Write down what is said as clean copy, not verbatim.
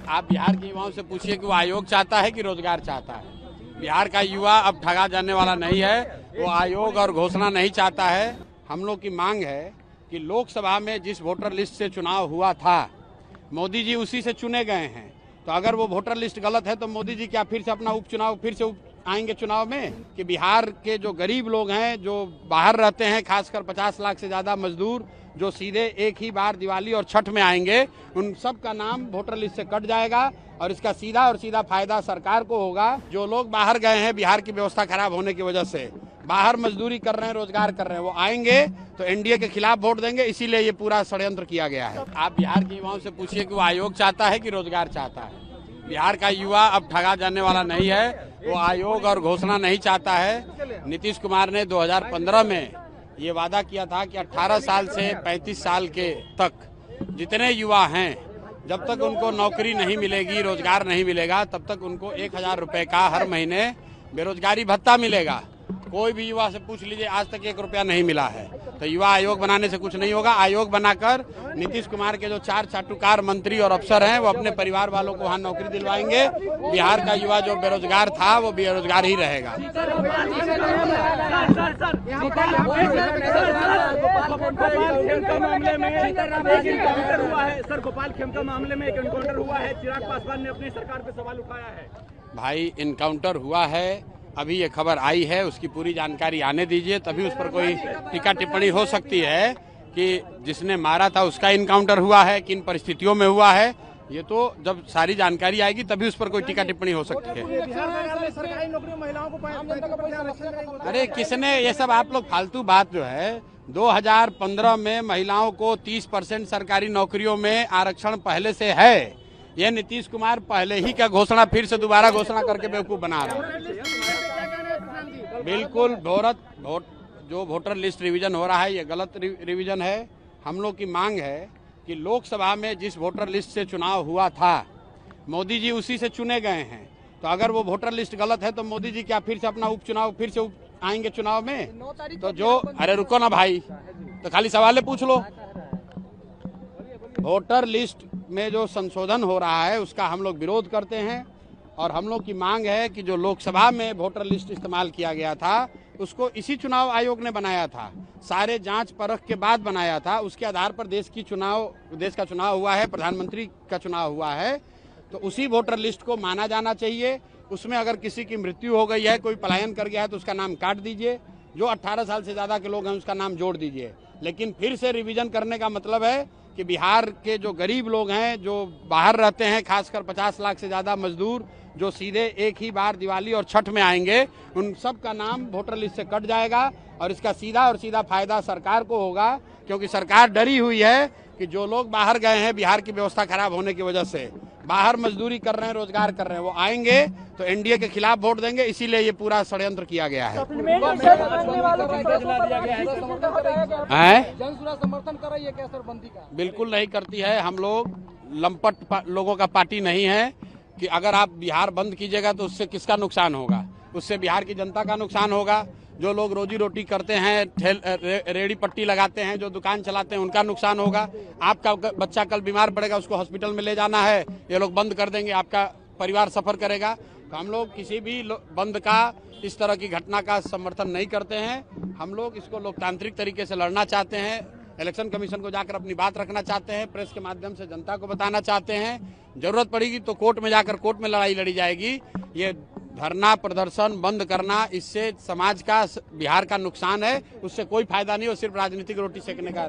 आप बिहार के युवाओं से पूछिए कि वो आयोग चाहता है कि रोजगार चाहता है। बिहार का युवा अब ठगा जाने वाला नहीं है, वो आयोग और घोषणा नहीं चाहता है। हम लोग की मांग है कि लोकसभा में जिस वोटर लिस्ट से चुनाव हुआ था, मोदी जी उसी से चुने गए हैं। तो अगर वो वोटर लिस्ट गलत है तो मोदी जी क्या फिर से अपना उपचुनाव फिर से आएंगे चुनाव में? कि बिहार के जो गरीब लोग हैं, जो बाहर रहते हैं, खासकर 50 लाख से ज्यादा मजदूर जो सीधे एक ही बार दिवाली और छठ में आएंगे, उन सब का नाम वोटर लिस्ट से कट जाएगा और इसका सीधा और सीधा फायदा सरकार को होगा। जो लोग बाहर गए हैं बिहार की व्यवस्था खराब होने की वजह से, बाहर मजदूरी कर रहे हैं, रोजगार कर रहे हैं, वो आएंगे तो एनडीए के खिलाफ वोट देंगे। इसीलिए ये पूरा षड्यंत्र किया गया है। आप बिहार के युवाओं से पूछिए कि वो आयोग चाहता है कि रोजगार चाहता है। बिहार का युवा अब ठगा जाने वाला नहीं है, वो आयोग और घोषणा नहीं चाहता है। नीतीश कुमार ने 2015 में ये वादा किया था कि 18 साल से 35 साल के तक जितने युवा हैं, जब तक उनको नौकरी नहीं मिलेगी, रोजगार नहीं मिलेगा, तब तक उनको 1000 रुपए का हर महीने बेरोजगारी भत्ता मिलेगा। कोई भी युवा से पूछ लीजिए, आज तक 1 रुपया नहीं मिला है। तो युवा आयोग बनाने से कुछ नहीं होगा। आयोग बनाकर नीतीश कुमार के जो 4 चाटुकार मंत्री और अफसर हैं, वो अपने परिवार वालों को वहाँ नौकरी दिलवाएंगे। बिहार का युवा जो बेरोजगार था वो बेरोजगार ही रहेगा। सर, गोपाल खेमका मामले में एक एनकाउंटर हुआ है, चिराग पासवान ने अपनी सरकार पे सवाल उठाया है। भाई, एनकाउंटर हुआ है, अभी ये खबर आई है, उसकी पूरी जानकारी आने दीजिए, तभी उस पर कोई टीका टिप्पणी हो सकती है कि जिसने मारा था उसका इनकाउंटर हुआ है, किन परिस्थितियों में हुआ है। ये तो जब सारी जानकारी आएगी तभी उस पर कोई टीका टिप्पणी हो सकती है। अरे किसने ये सब, आप लोग फालतू बात जो है, 2015 में महिलाओं को 30% सरकारी नौकरियों में आरक्षण पहले से है। ये नीतीश कुमार पहले ही का घोषणा फिर से दोबारा घोषणा करके बेवकूफ बना रहा है। बिल्कुल जो वोटर लिस्ट रिवीजन हो रहा है ये गलत रिवीजन है। हम लोग की मांग है कि लोकसभा में जिस वोटर लिस्ट से चुनाव हुआ था, मोदी जी उसी से चुने गए हैं। तो अगर वो वोटर लिस्ट गलत है तो मोदी जी क्या फिर से अपना उपचुनाव फिर से आएंगे चुनाव में? तो जो, अरे रुको ना भाई, तो खाली सवाल पूछ लो। वोटर लिस्ट में जो संशोधन हो रहा है उसका हम लोग विरोध करते हैं और हम लोग की मांग है कि जो लोकसभा में वोटर लिस्ट इस्तेमाल किया गया था उसको इसी चुनाव आयोग ने बनाया था, सारे जांच परख के बाद बनाया था। उसके आधार पर देश का चुनाव हुआ है, प्रधानमंत्री का चुनाव हुआ है। तो उसी वोटर लिस्ट को माना जाना चाहिए। उसमें अगर किसी की मृत्यु हो गई है, कोई पलायन कर गया है तो उसका नाम काट दीजिए। जो 18 साल से ज्यादा के लोग हैं उसका नाम जोड़ दीजिए। लेकिन फिर से रिवीजन करने का मतलब है कि बिहार के जो गरीब लोग हैं, जो बाहर रहते हैं, खासकर 50 लाख से ज्यादा मजदूर जो सीधे एक ही बार दिवाली और छठ में आएंगे, उन सब का नाम वोटर लिस्ट से कट जाएगा और इसका सीधा और सीधा फायदा सरकार को होगा। क्योंकि सरकार डरी हुई है कि जो लोग बाहर गए हैं बिहार की व्यवस्था खराब होने की वजह से, बाहर मजदूरी कर रहे हैं, रोजगार कर रहे हैं, वो आएंगे तो एनडीए के खिलाफ वोट देंगे। इसीलिए ये पूरा षड्यंत्र किया गया है। समर्थन कर रही है क्या सर बंदी का? बिल्कुल नहीं करती है। हम लोग लंपट लोगों का पार्टी नहीं है कि अगर आप बिहार बंद कीजिएगा तो उससे किसका नुकसान होगा? उससे बिहार की जनता का नुकसान होगा। जो लोग रोजी रोटी करते हैं, रेड़ी पट्टी लगाते हैं, जो दुकान चलाते हैं, उनका नुकसान होगा। आपका बच्चा कल बीमार पड़ेगा, उसको हॉस्पिटल में ले जाना है, ये लोग बंद कर देंगे, आपका परिवार सफर करेगा। तो हम लोग किसी भी बंद का, इस तरह की घटना का समर्थन नहीं करते हैं। हम लोग इसको लोकतांत्रिक तरीके से लड़ना चाहते हैं, इलेक्शन कमीशन को जाकर अपनी बात रखना चाहते हैं, प्रेस के माध्यम से जनता को बताना चाहते हैं। जरूरत पड़ेगी तो कोर्ट में जाकर कोर्ट में लड़ाई लड़ी जाएगी। ये धरना प्रदर्शन बंद करना, इससे समाज का, बिहार का नुकसान है, उससे कोई फायदा नहीं, और सिर्फ राजनीतिक रोटी सेकने का